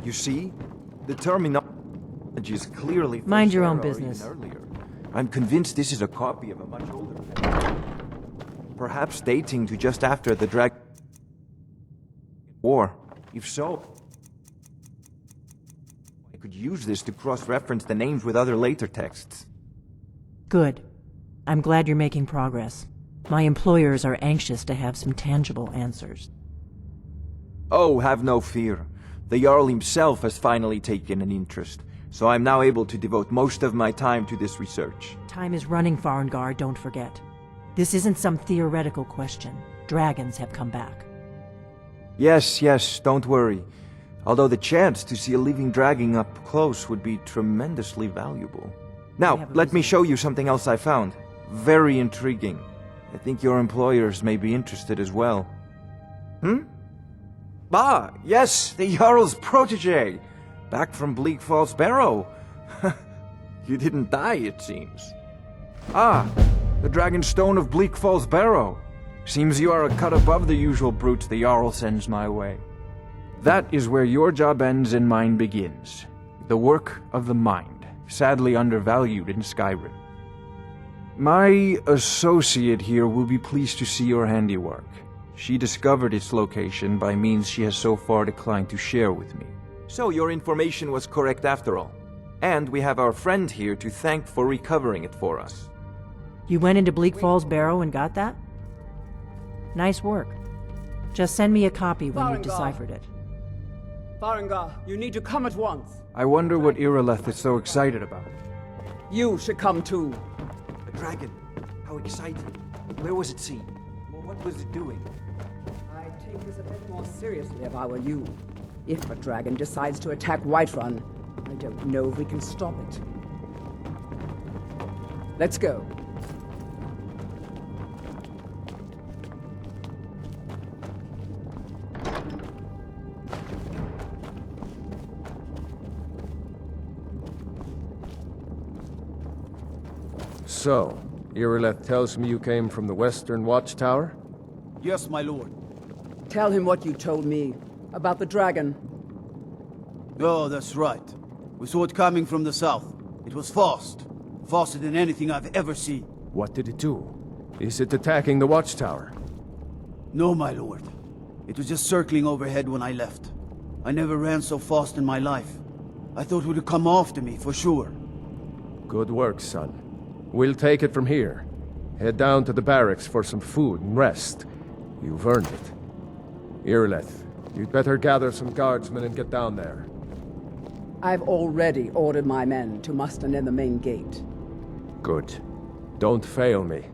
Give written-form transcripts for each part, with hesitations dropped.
You see? The terminology is clearly... Mind your own First Era or business. even earlier. I'm convinced this is a copy of a much older text. Perhaps dating to just after the War. If so, I could use this to cross-reference the names with other later texts. Good. I'm glad you're making progress. My employers are anxious to have some tangible answers. Oh, have no fear. The Jarl himself has finally taken an interest, so I'm now able to devote most of my time to this research. Time is running, Farengar, don't forget. This isn't some theoretical question. Dragons have come back. Yes, don't worry. Although the chance to see a living dragon up close would be tremendously valuable. Now, let me show you something else I found. Very intriguing. I think your employers may be interested as well. Ah, yes, the Jarl's protege! Back from Bleak Falls Barrow. You didn't die, it seems. Ah, the Dragonstone of Bleak Falls Barrow. Seems you are a cut above the usual brutes the Jarl sends my way. That is where your job ends and mine begins. The work of the mind, sadly undervalued in Skyrim. My associate here will be pleased to see your handiwork. She discovered its location by means she has so far declined to share with me. So your information was correct after all. And we have our friend here to thank for recovering it for us. You went into Bleak Falls Barrow and got that? Nice work. Just send me a copy when you've deciphered it. Farengar, you need to come at once. I wonder what Irileth is so excited about. You should come too. A dragon. How exciting. Where was it seen? What was it doing? I'd take this a bit more seriously if I were you. If a dragon decides to attack Whiterun, I don't know if we can stop it. Let's go. So, Irileth tells me you came from the Western Watchtower? Yes, my lord. Tell him what you told me about the dragon. Oh, that's right. We saw it coming from the south. It was fast. Faster than anything I've ever seen. What did it do? Is it attacking the Watchtower? No, my lord. It was just circling overhead when I left. I never ran so fast in my life. I thought it would come after me, for sure. Good work, son. We'll take it from here. Head down to the barracks for some food and rest. You've earned it. Irileth, you'd better gather some guardsmen and get down there. I've already ordered my men to muster near the main gate. Good. Don't fail me.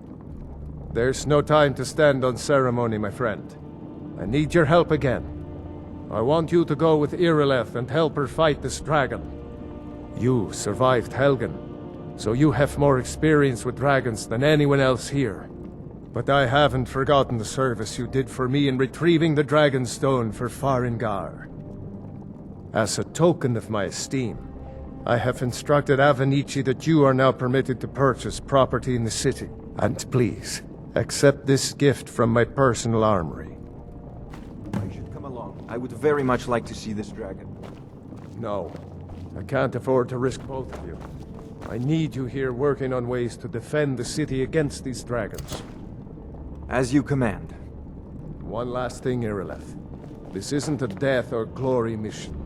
There's no time to stand on ceremony, my friend. I need your help again. I want you to go with Irileth and help her fight this dragon. You survived Helgen, so you have more experience with dragons than anyone else here. But I haven't forgotten the service you did for me in retrieving the Dragonstone for Farengar. As a token of my esteem, I have instructed Avenici that you are now permitted to purchase property in the city. And please, accept this gift from my personal armory. I should come along. I would very much like to see this dragon. No, I can't afford to risk both of you. I need you here working on ways to defend the city against these dragons. As you command. One last thing, Irileth. This isn't a death or glory mission.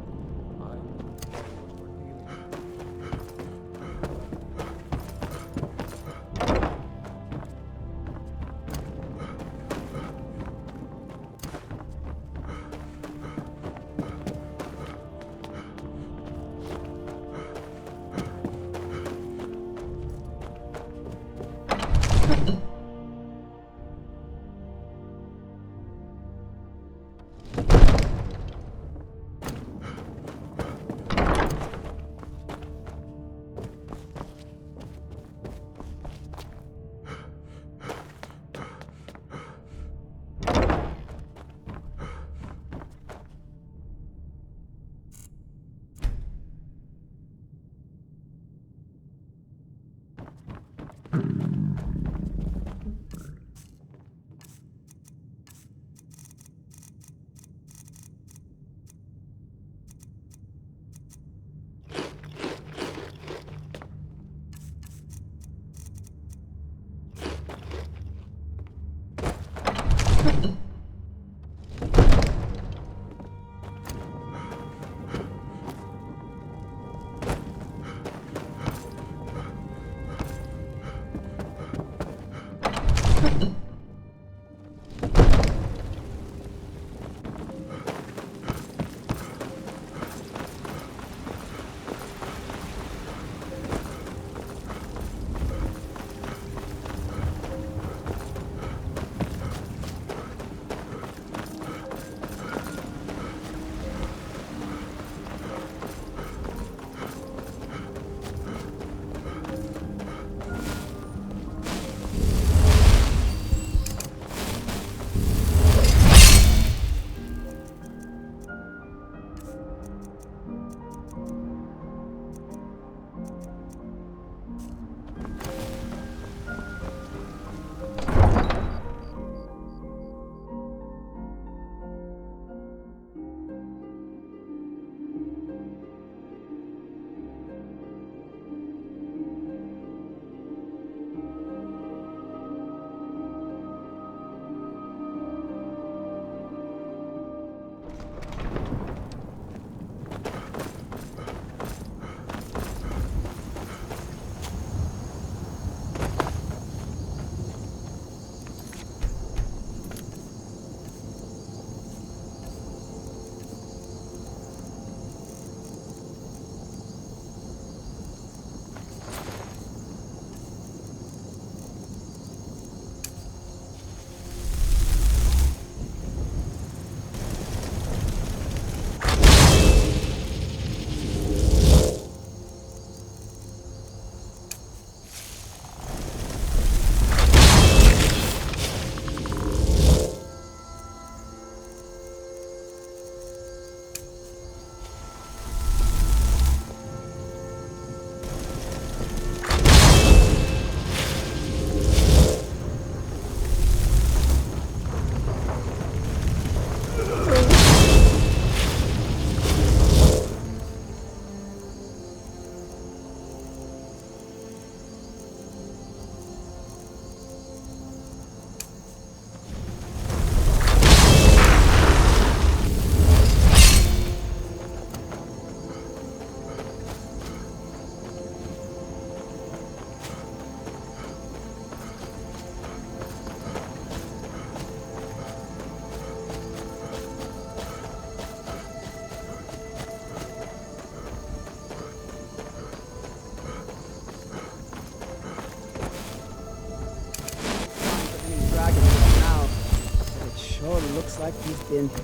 like he's been here.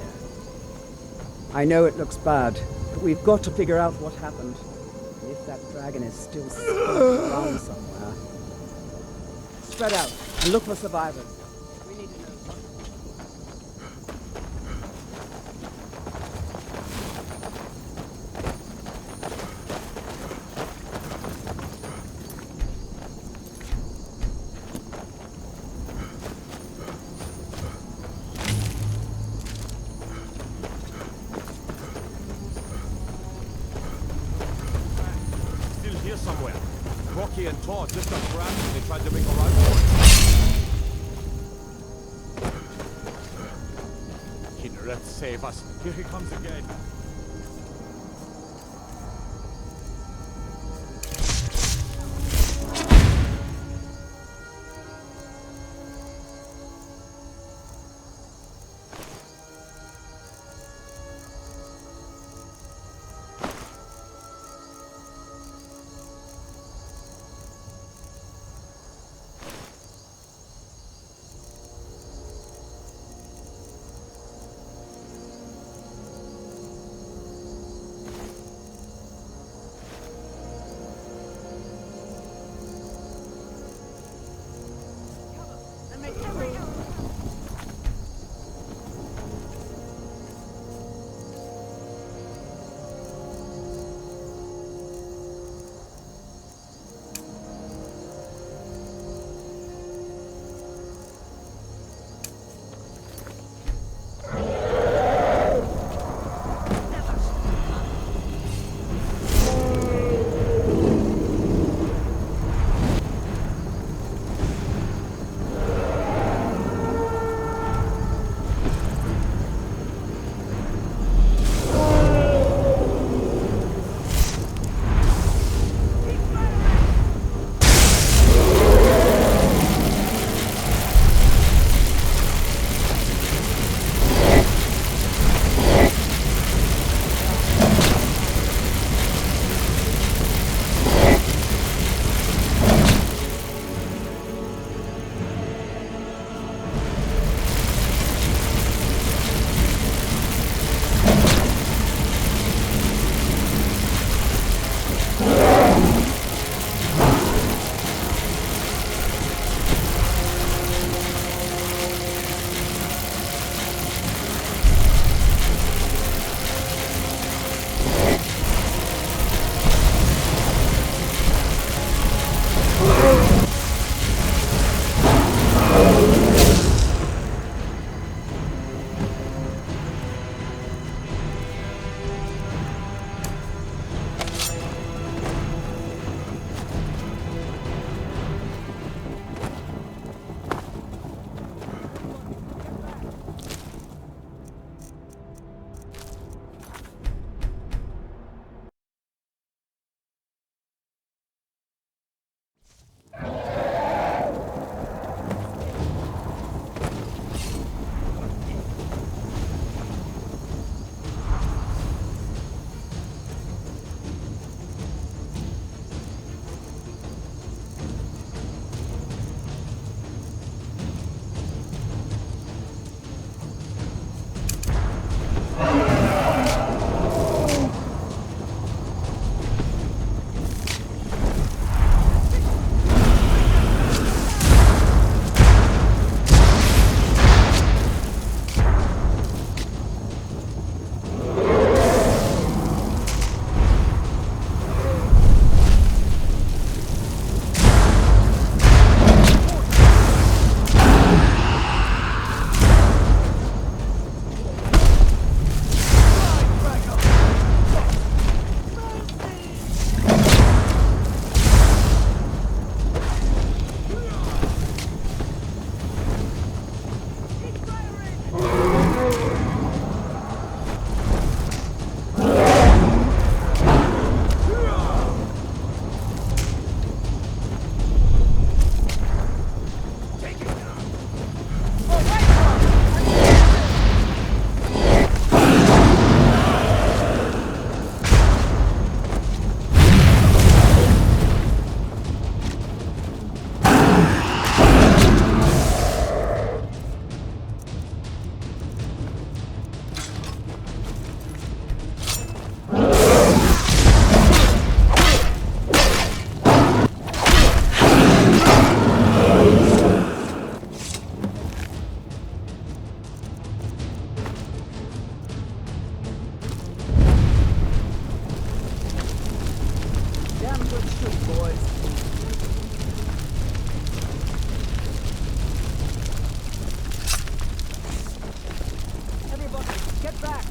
I know it looks bad, but we've got to figure out what happened. If that dragon is still stuck around somewhere. Spread out and look for survivors. We need to know what. Still here somewhere. Rocky and Todd just got grabbed when they tried to make a run for it. Kinnereth, save us. Here he comes again. back!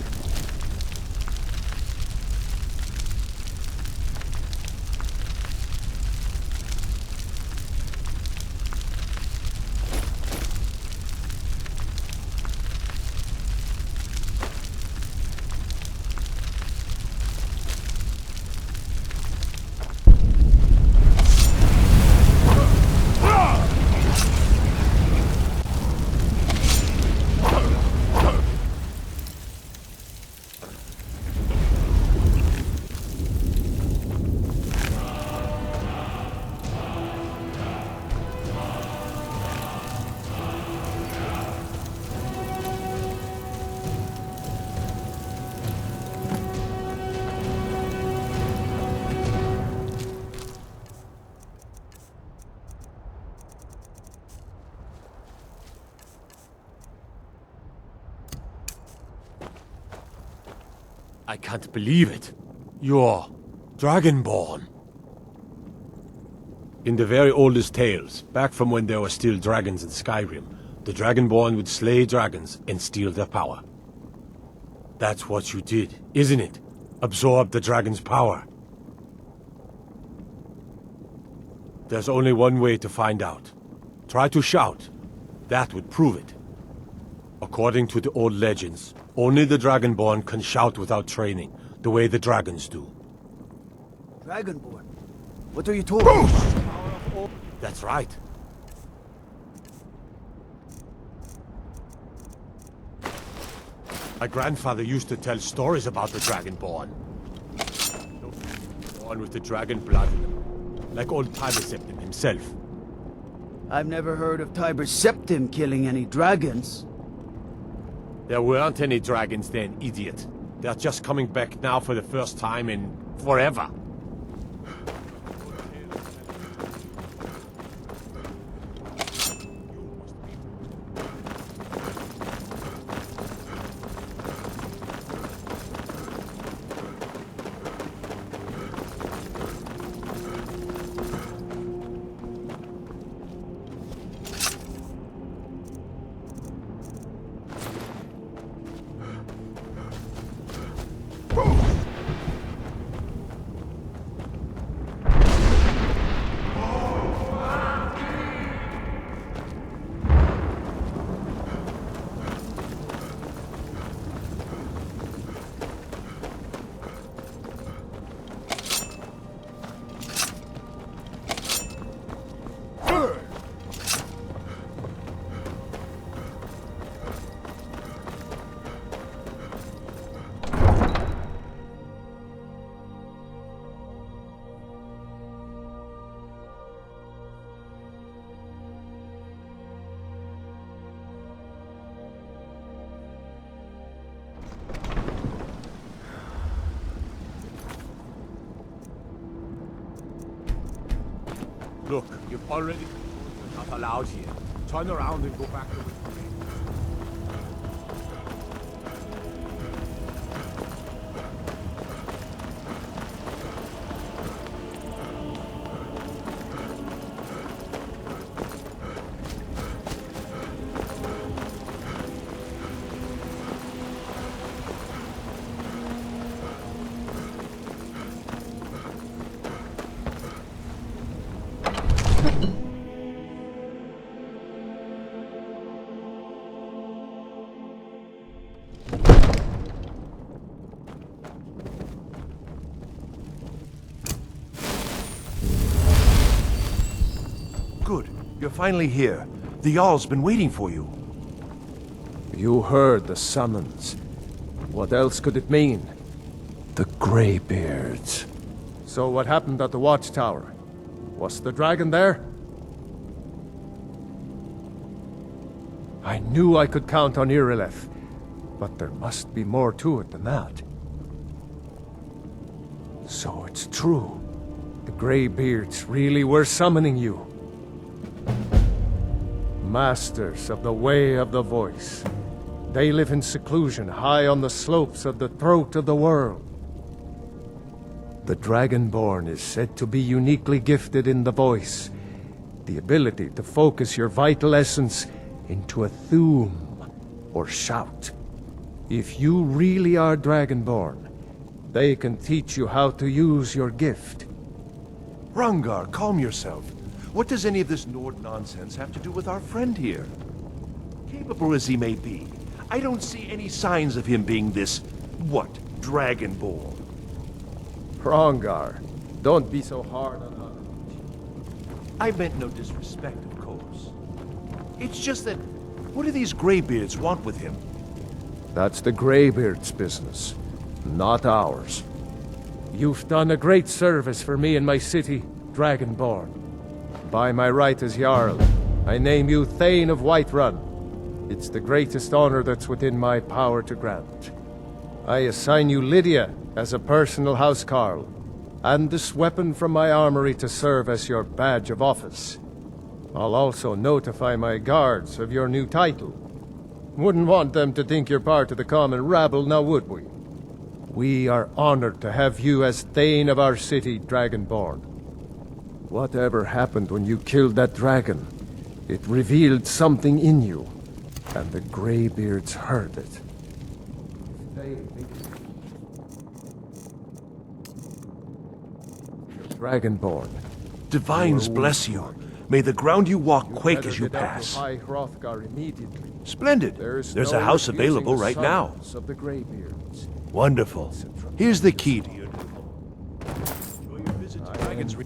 I can't believe it. You're Dragonborn. In the very oldest tales, back from when there were still dragons in Skyrim, the Dragonborn would slay dragons and steal their power. That's what you did, isn't it? Absorb the dragon's power. There's only one way to find out. Try to shout. That would prove it. According to the old legends, only the Dragonborn can shout without training, the way the dragons do. Dragonborn? What are you talking? That's right. My grandfather used to tell stories about the Dragonborn. Born with the dragon blood in them, like old Tiber Septim himself. I've never heard of Tiber Septim killing any dragons. There weren't any dragons then, idiot. They're just coming back now for the first time in forever. Look, you've already... You're not allowed here. Turn around and go back to the... Good. You're finally here. The Jarl's been waiting for you. You heard the summons. What else could it mean? The Greybeards. So what happened at the watchtower? Was the dragon there? I knew I could count on Irileth, but there must be more to it than that. So it's true. The Greybeards really were summoning you. Masters of the Way of the Voice. They live in seclusion high on the slopes of the throat of the world. The Dragonborn is said to be uniquely gifted in the voice, the ability to focus your vital essence into a thum, or shout. If you really are Dragonborn, they can teach you how to use your gift. Hrothgar, calm yourself. What does any of this Nord nonsense have to do with our friend here? Capable as he may be, I don't see any signs of him being this, what, Dragonborn? Hrothgar, don't be so hard on her. I meant no disrespect, of course. It's just that, what do these Greybeards want with him? That's the Greybeards' business, not ours. You've done a great service for me and my city, Dragonborn. By my right as Jarl, I name you Thane of Whiterun. It's the greatest honor that's within my power to grant. I assign you Lydia as a personal housecarl, and this weapon from my armory to serve as your badge of office. I'll also notify my guards of your new title. Wouldn't want them to think you're part of the common rabble, now would we? We are honored to have you as Thane of our city, Dragonborn. Whatever happened when you killed that dragon, it revealed something in you, and the Greybeards heard it. Dragonborn. Divines bless you. May the ground you walk quake as you pass. High Hrothgar immediately. Splendid. There's a house available right now. Of the Greybeards. Wonderful. Here's the key to your new home. Enjoy your visit to Dragon's Re-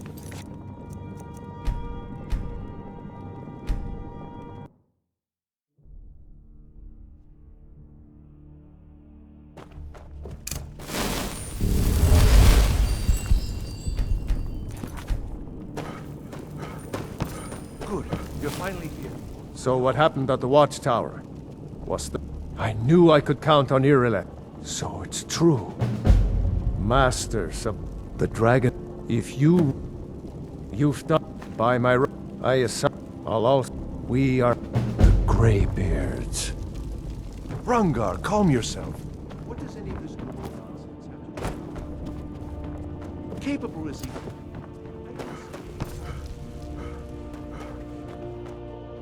Good. You're finally here. So what happened at the watchtower? I knew I could count on Irileth. So it's true. Masters of the dragon. If you've done by my I assign I'll also we are the Greybeards. Hrothgar, calm yourself. What does any of this nonsense have to do? Capable as he...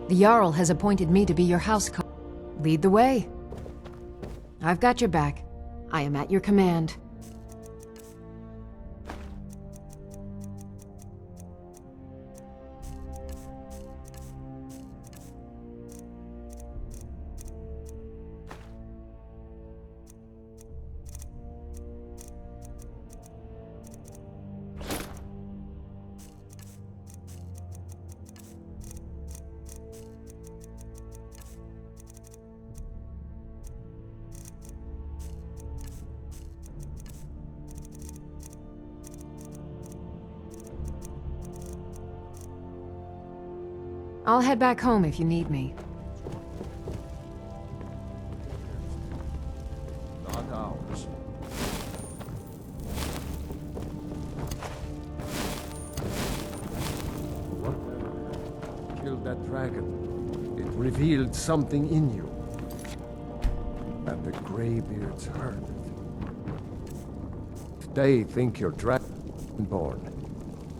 The Jarl has appointed me to be your housecarl. Lead the way. I've got your back. I am at your command. I'll head back home if you need me. Not ours. What? Killed that dragon. It revealed something in you. And the Greybeards heard it. If they think you're Dragonborn,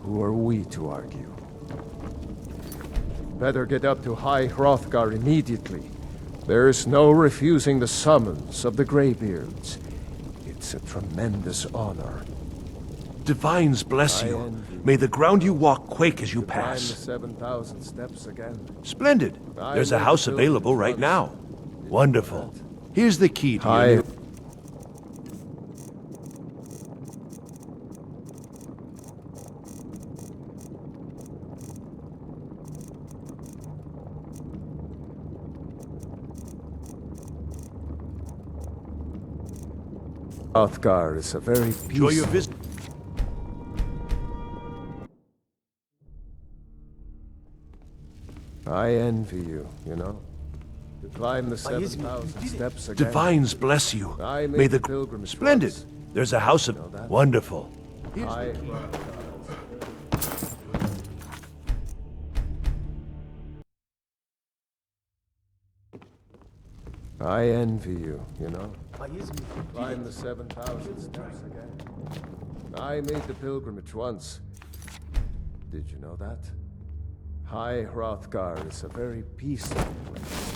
who are we to argue? Better get up to High Hrothgar immediately. There's no refusing the summons of the Greybeards. It's a tremendous honor. Divines bless you. May the ground you walk quake as you Climb the pass. 7,000 steps again. Splendid. There's a house available right now. Wonderful. Here's the key to your new... Hrothgar is a very Enjoy your peaceful... visit. I envy you, you know. To climb the 7,000 steps again. Divines bless you. I May made the... the pilgrimage Splendid. once. There's a house of... know that? Wonderful. I... I envy you, you know. Climb the 7,000 steps again. I made the pilgrimage once. Did you know that? High Hrothgar is a very peaceful place.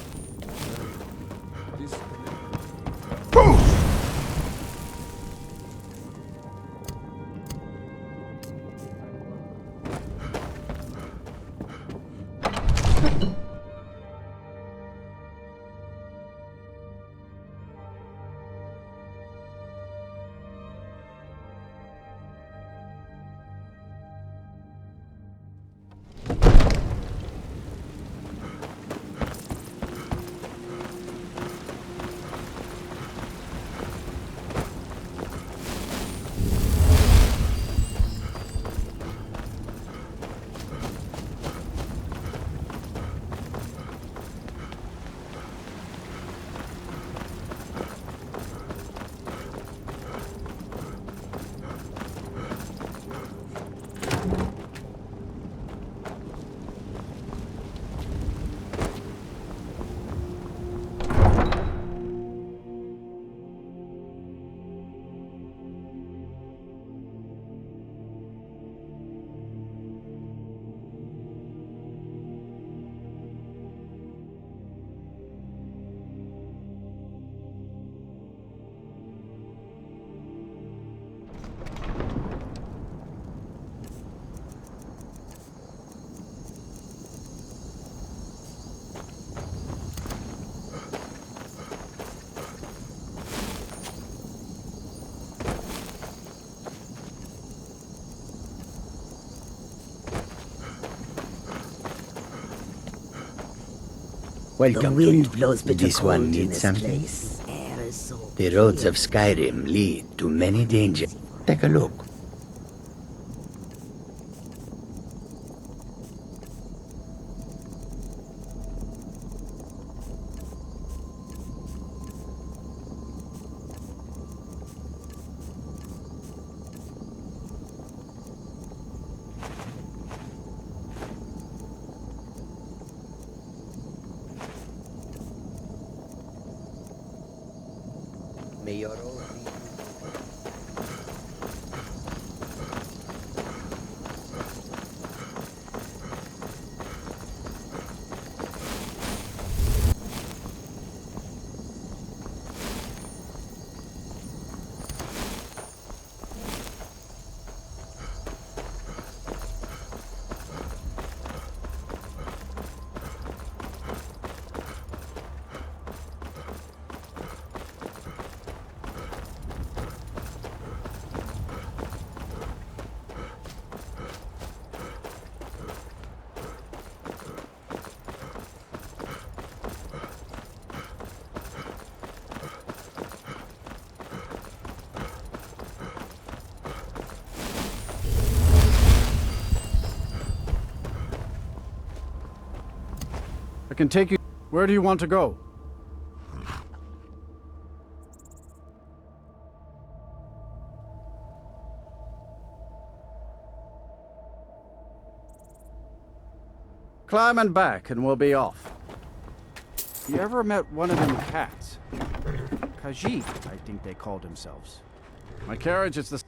Welcome, kid. This one needs something? The roads of Skyrim lead to many dangers. Take a look. May your own I can take you. Where do you want to go? Climb and back, and we'll be off. You ever met one of them cats? Khajiit, I think they called themselves. My carriage is the...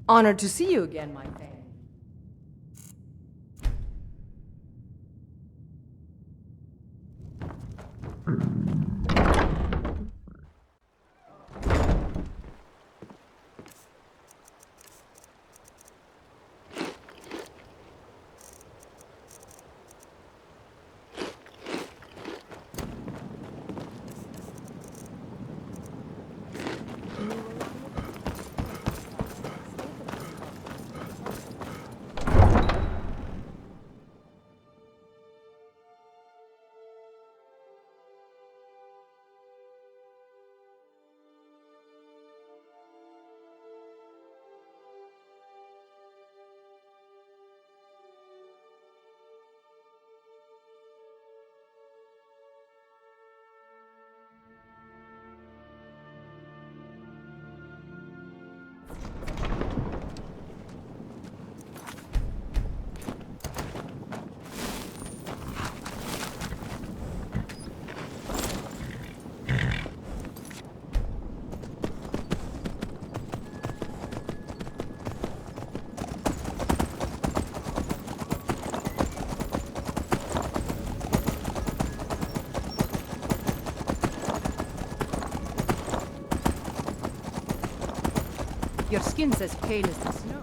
Honored to see you again, my friend. Your skin's as pale as the snow.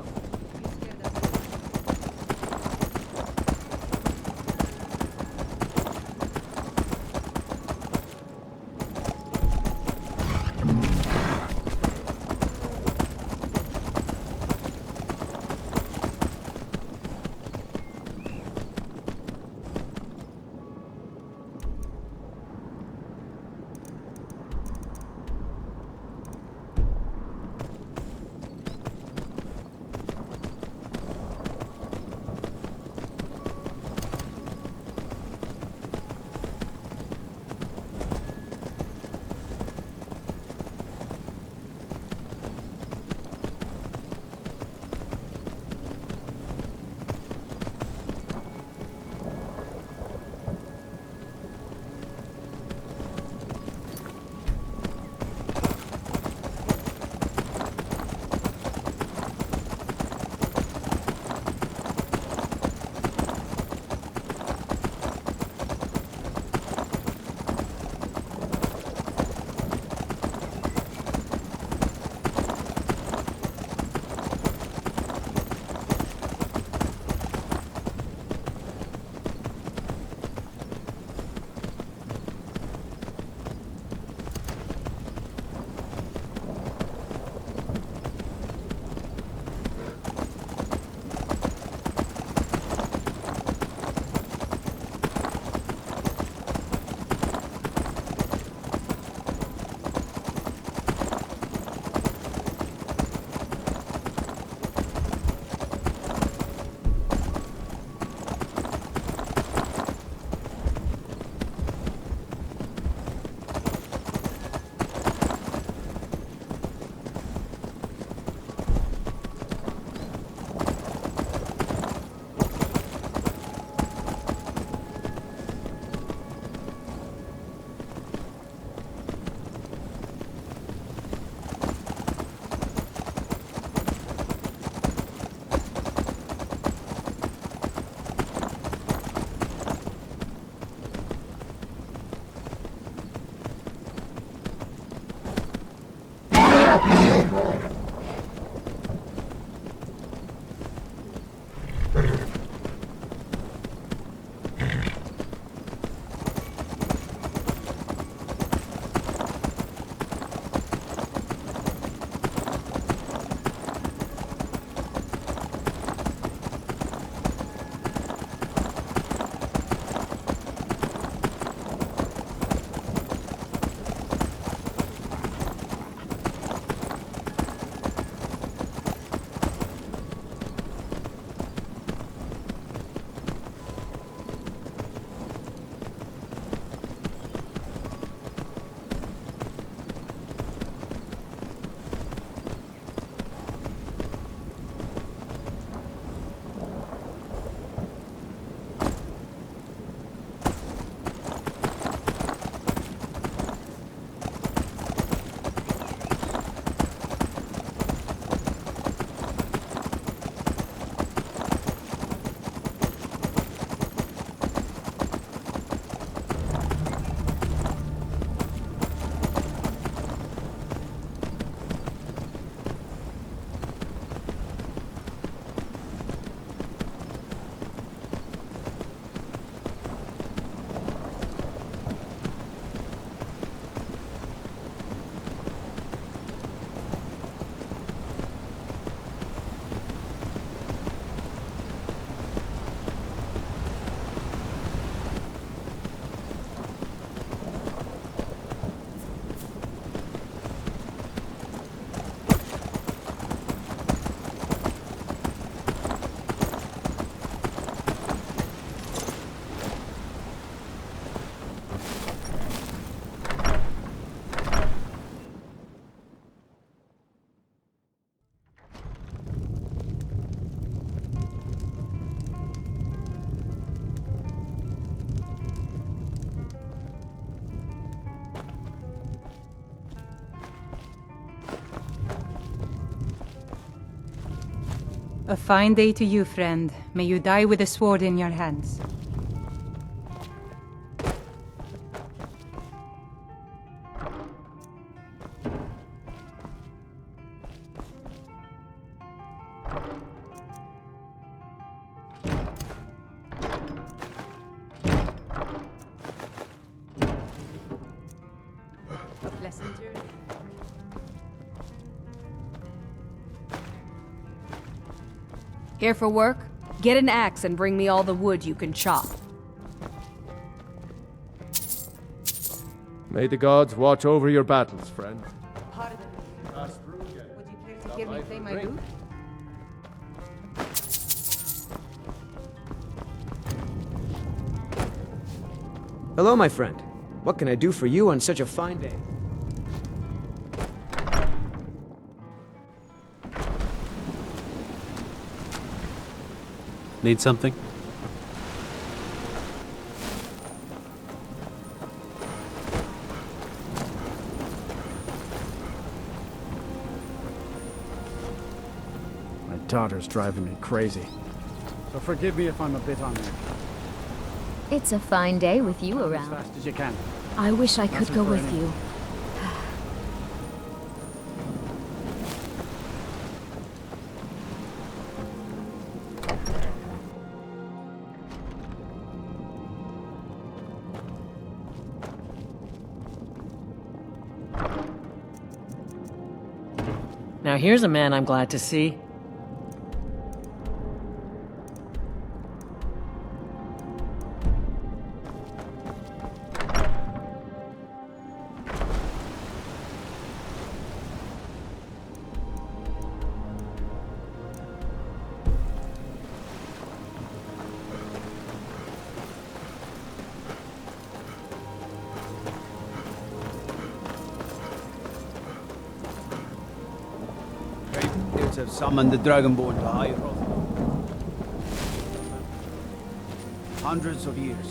A fine day to you, friend. May you die with a sword in your hands. A pleasant journey. Here for work? Get an axe and bring me all the wood you can chop. May the gods watch over your battles, friend. Pardon me. Would you care to hear me play my lute? Hello, my friend. What can I do for you on such a fine day? Need something? My daughter's driving me crazy. So forgive me if I'm a bit on edge. It's a fine day with you As around. fast as you can. I wish I could Nothing go for with any- you. Now here's a man I'm glad to see. Greybeards have summoned the Dragonborn to high Hrothgar. Hundreds of years.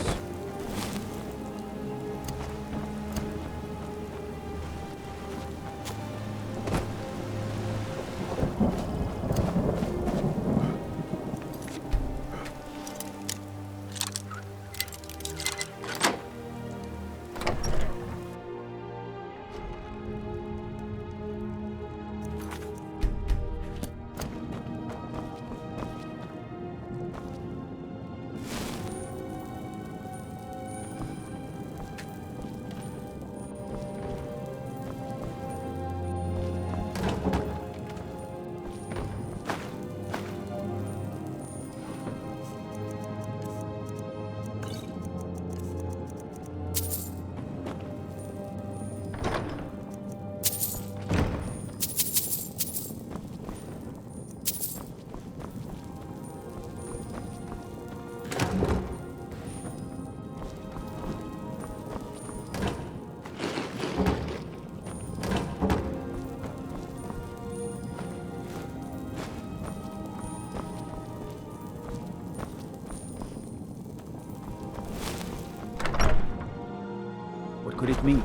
it mean?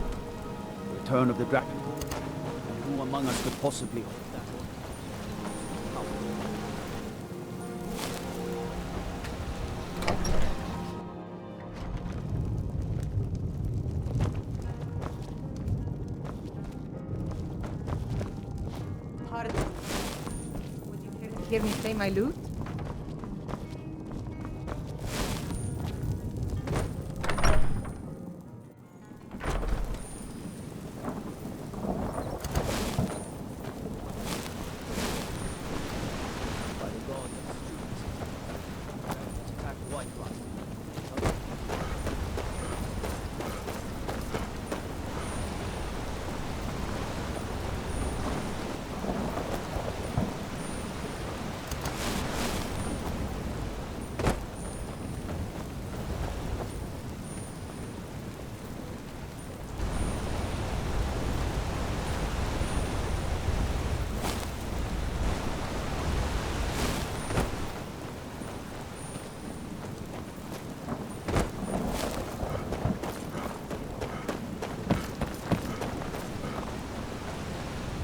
The return of the dragon? And who among us could possibly hold that Pardon. Would you care to hear me play my lute?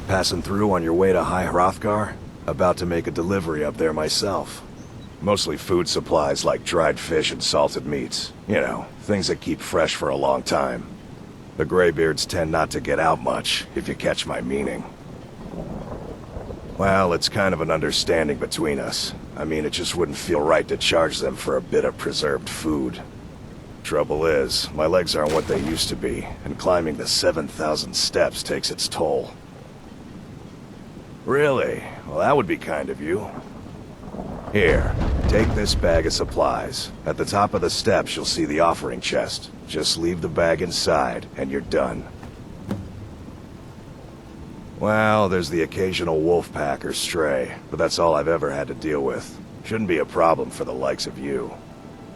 Passing through on your way to High Hrothgar? About to make a delivery up there myself. Mostly food supplies like dried fish and salted meats. You know, things that keep fresh for a long time. The Greybeards tend not to get out much, if you catch my meaning. Well, it's kind of an understanding between us. I mean, it just wouldn't feel right to charge them for a bit of preserved food. Trouble is, my legs aren't what they used to be, and climbing the 7,000 steps takes its toll. Really? Well, that would be kind of you. Here, take this bag of supplies. At the top of the steps, you'll see the offering chest. Just leave the bag inside, and you're done. Well, there's the occasional wolf pack or stray, but that's all I've ever had to deal with. Shouldn't be a problem for the likes of you.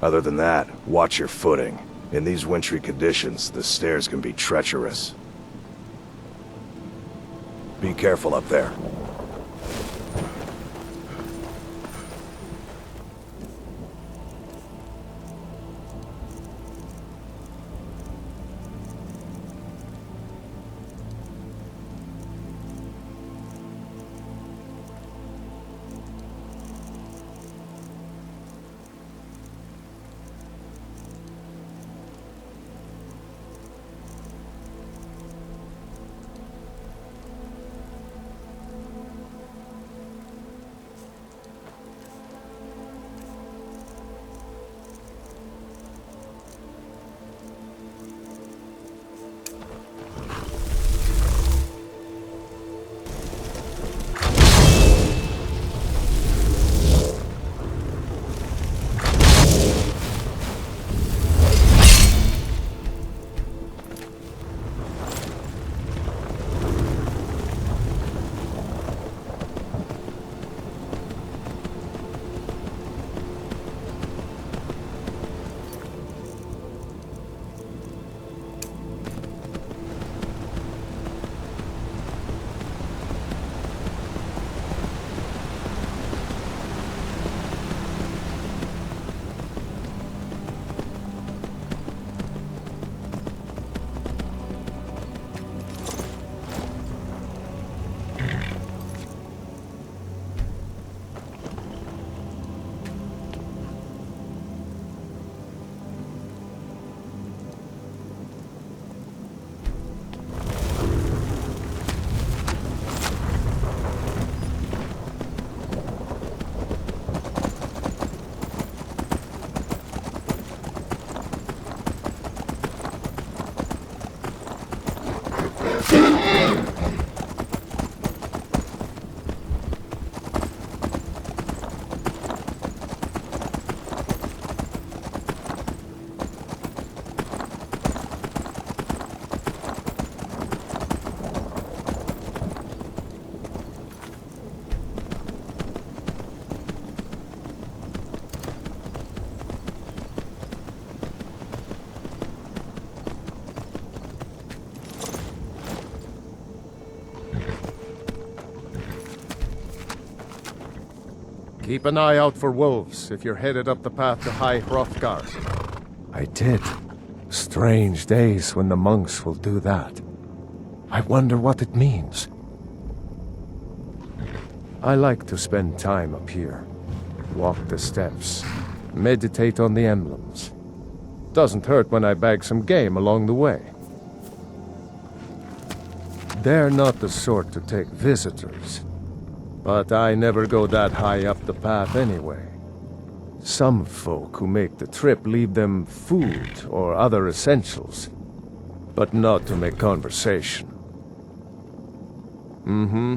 Other than that, watch your footing. In these wintry conditions, the stairs can be treacherous. Be careful up there. Keep an eye out for wolves if you're headed up the path to High Hrothgar. I did. Strange days when the monks will do that. I wonder what it means. I like to spend time up here. Walk the steps. Meditate on the emblems. Doesn't hurt when I bag some game along the way. They're not the sort to take visitors. But I never go that high up the path anyway. Some folk who make the trip leave them food or other essentials, but not to make conversation. Mm-hmm.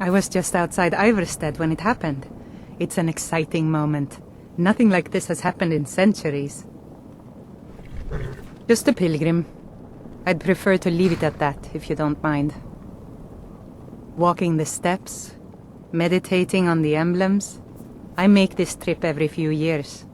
I was just outside Ivarstead when it happened. It's an exciting moment. Nothing like this has happened in centuries. Just a pilgrim. I'd prefer to leave it at that, if you don't mind. Walking the steps, meditating on the emblems. I make this trip every few years.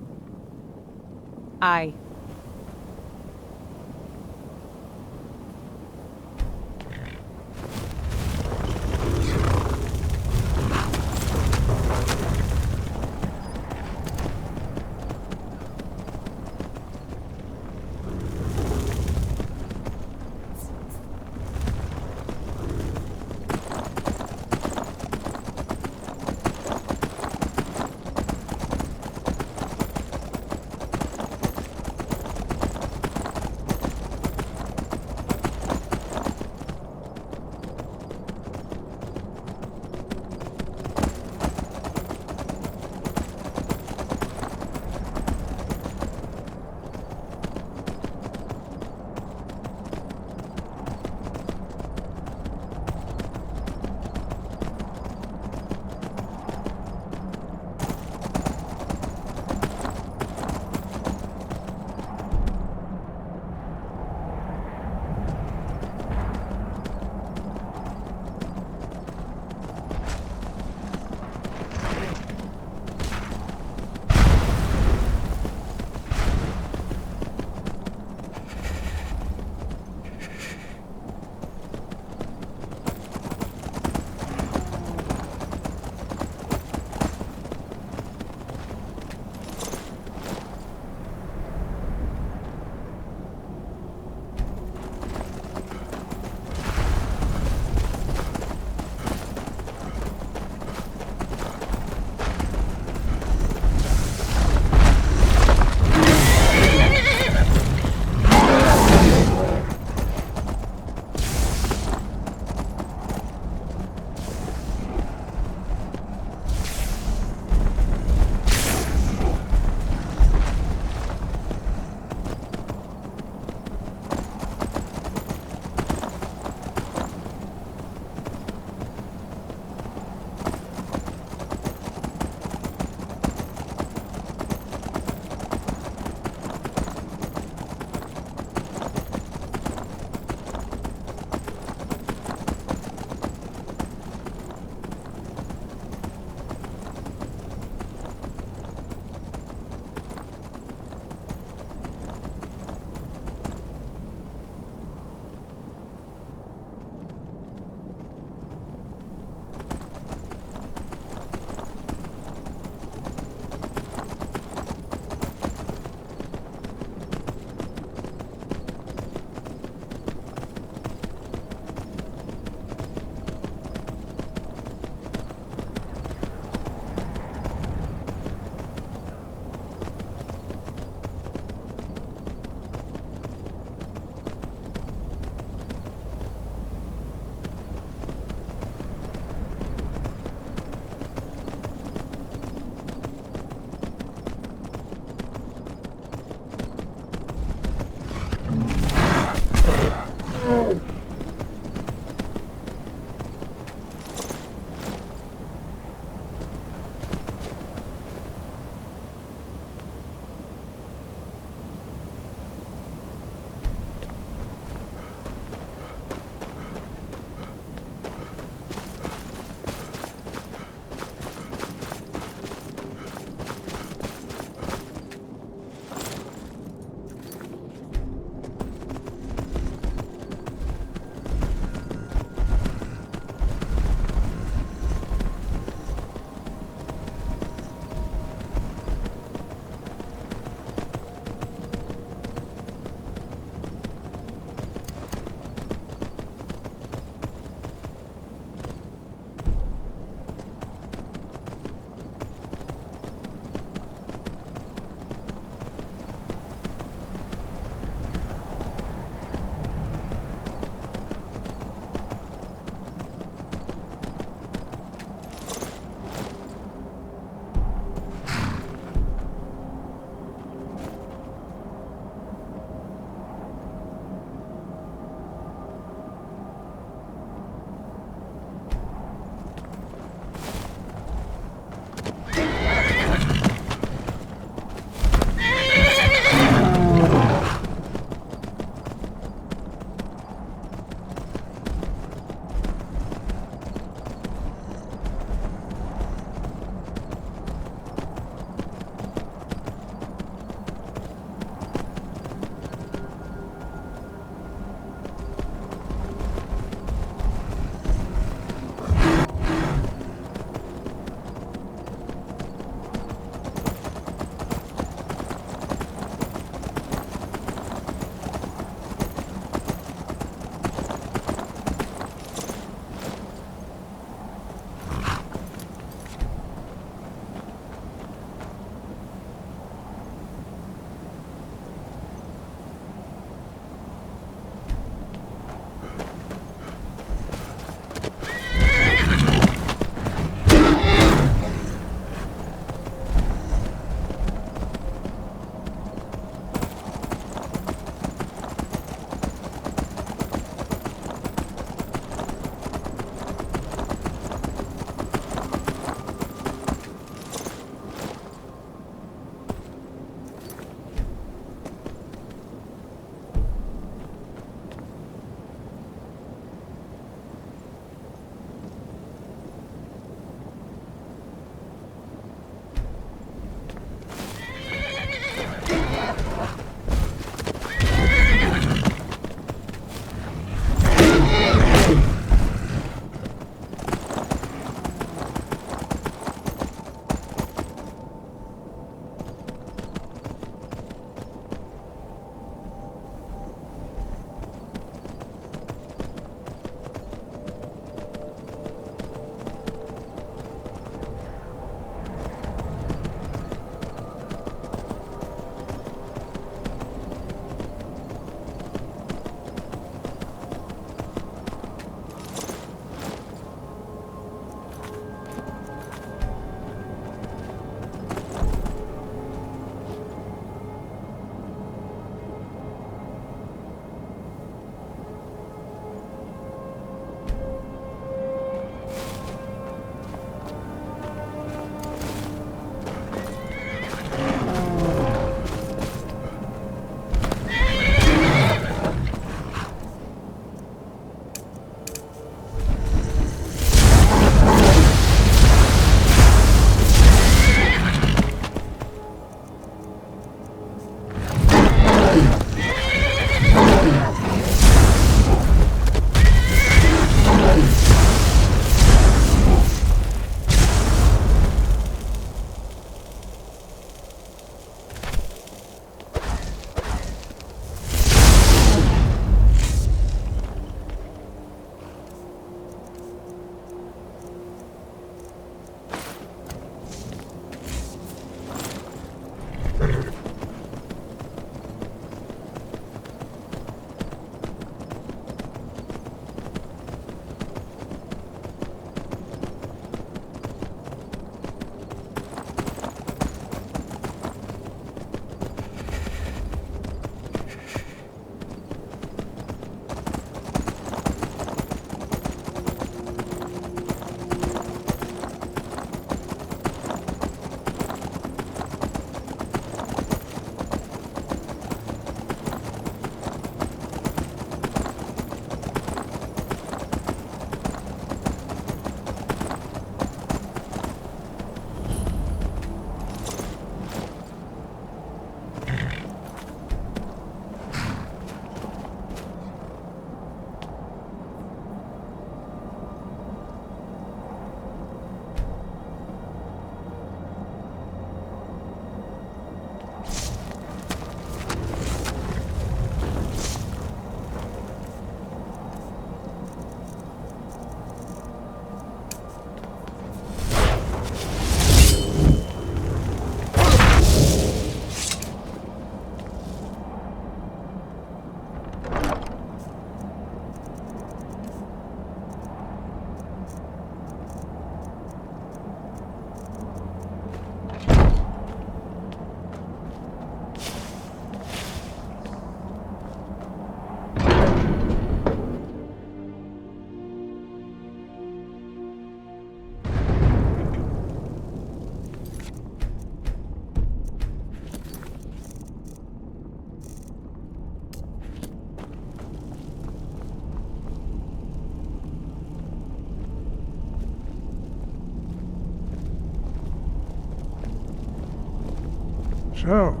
So,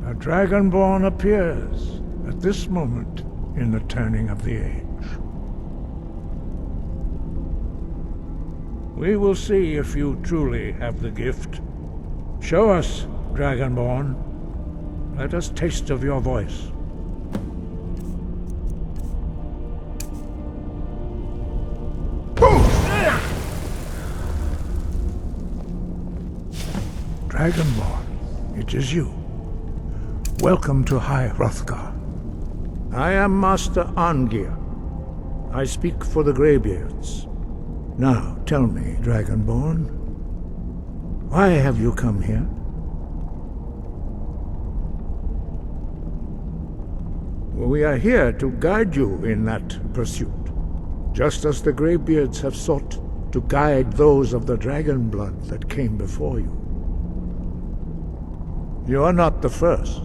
a Dragonborn appears at this moment in the turning of the age. We will see if you truly have the gift. Show us, Dragonborn. Let us taste of your voice. Dragonborn, it is you. Welcome to High Hrothgar. I am Master Arngir. I speak for the Greybeards. Now, tell me, Dragonborn, why have you come here? We are here to guide you in that pursuit, just as the Greybeards have sought to guide those of the dragon blood that came before you. You are not the first.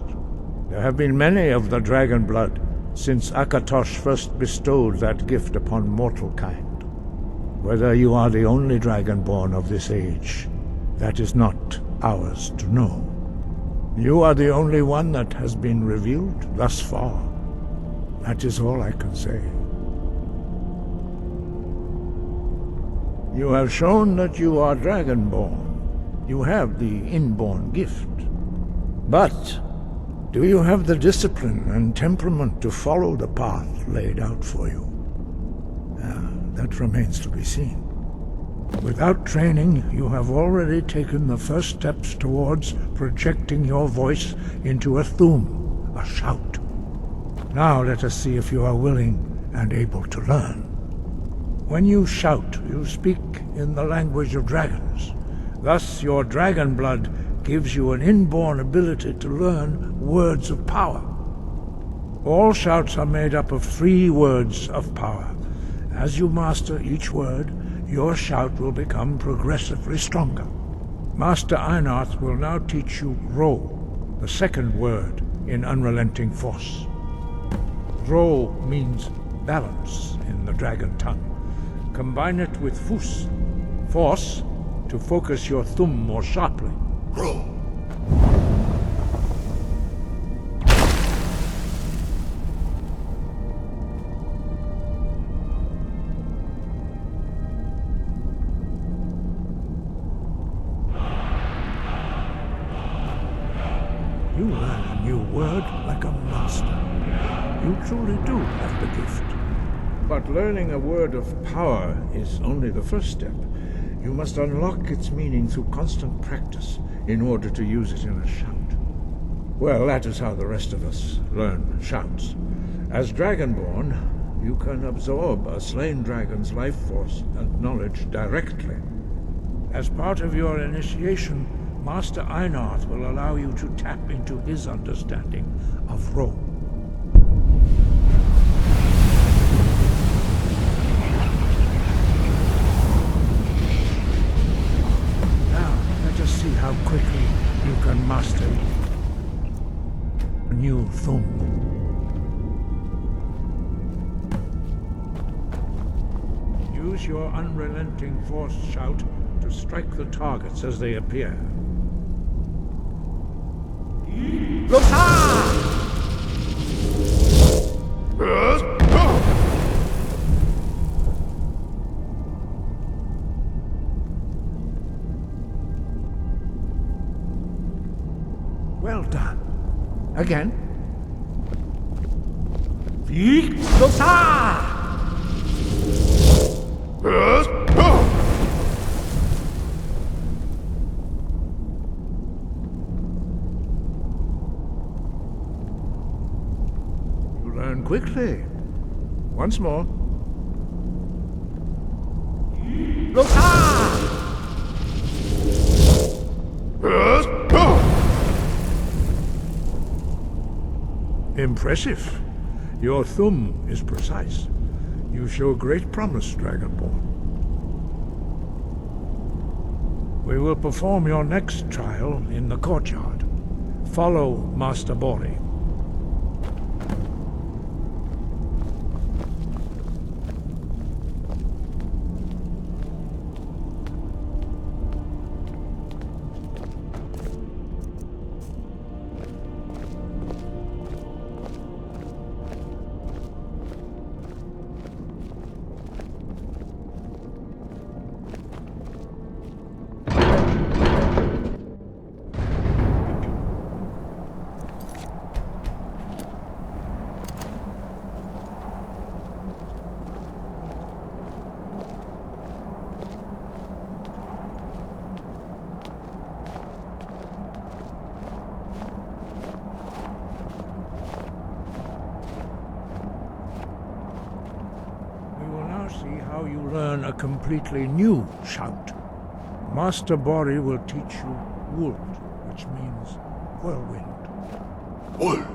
There have been many of the dragon blood since Akatosh first bestowed that gift upon mortal kind. Whether you are the only Dragonborn of this age, that is not ours to know. You are the only one that has been revealed thus far. That is all I can say. You have shown that you are Dragonborn. You have the inborn gift. But do you have the discipline and temperament to follow the path laid out for you? That remains to be seen. Without training, you have already taken the first steps towards projecting your voice into a thum, a shout. Now let us see if you are willing and able to learn. When you shout, you speak in the language of dragons. Thus, your dragon blood gives you an inborn ability to learn words of power. All shouts are made up of 3 words of power. As you master each word, your shout will become progressively stronger. Master Einarth will now teach you Ro, the second word in Unrelenting Force. Ro means balance in the dragon tongue. Combine it with Fus, force, to focus your thumb more sharply. Ro. You learn a new word like a master. You truly do have the gift. But learning a word of power is only the first step. You must unlock its meaning through constant practice in order to use it in a shout. Well, that is how the rest of us learn shouts. As Dragonborn, you can absorb a slain dragon's life force and knowledge directly. As part of your initiation, Master Einarth will allow you to tap into his understanding of Ro. Now, let us see how quickly you can master a new thum. Use your unrelenting force shout to strike the targets as they appear. Well done. Again. Learn quickly. Once more. Impressive. Your thumb is precise. You show great promise, Dragonborn. We will perform your next trial in the courtyard. Follow Master Bori. now see how you learn a completely new shout. Master Bori will teach you Wold, which means whirlwind. Wold!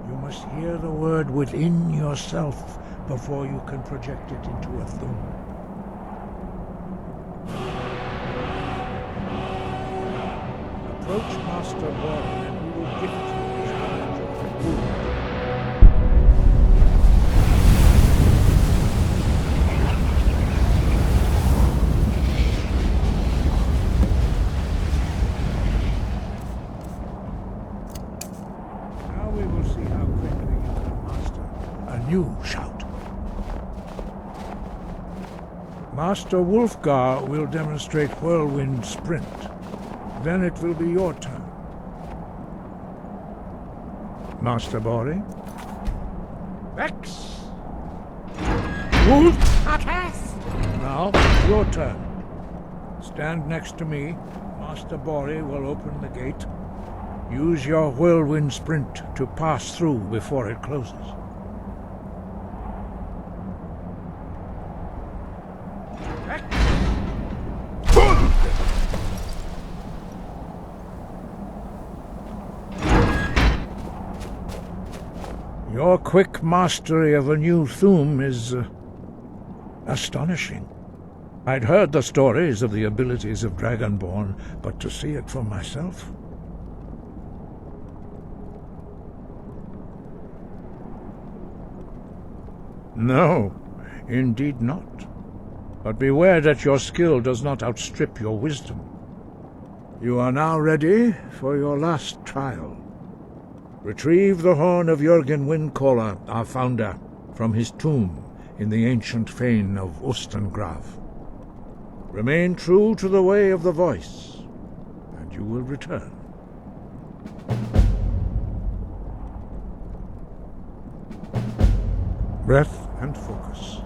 You must hear the word within yourself before you can project it into a thum. Approach Master Bori and he will gift you his knowledge of Wold. Now we will see how quickly you can master a new shout. Master Wulfgar will demonstrate Whirlwind Sprint. Then it will be your turn. Master Bori? Vex! Wolf! Now, your turn. Stand next to me. Master Bori will open the gate. Use your Whirlwind Sprint to pass through before it closes. Your quick mastery of a new thum is astonishing. I'd heard the stories of the abilities of Dragonborn, but to see it for myself... No, indeed not. But beware that your skill does not outstrip your wisdom. You are now ready for your last trial. Retrieve the horn of Jürgen Windcaller, our founder, from his tomb in the ancient fane of Ostengrav. Remain true to the way of the voice, and you will return. Breath and focus.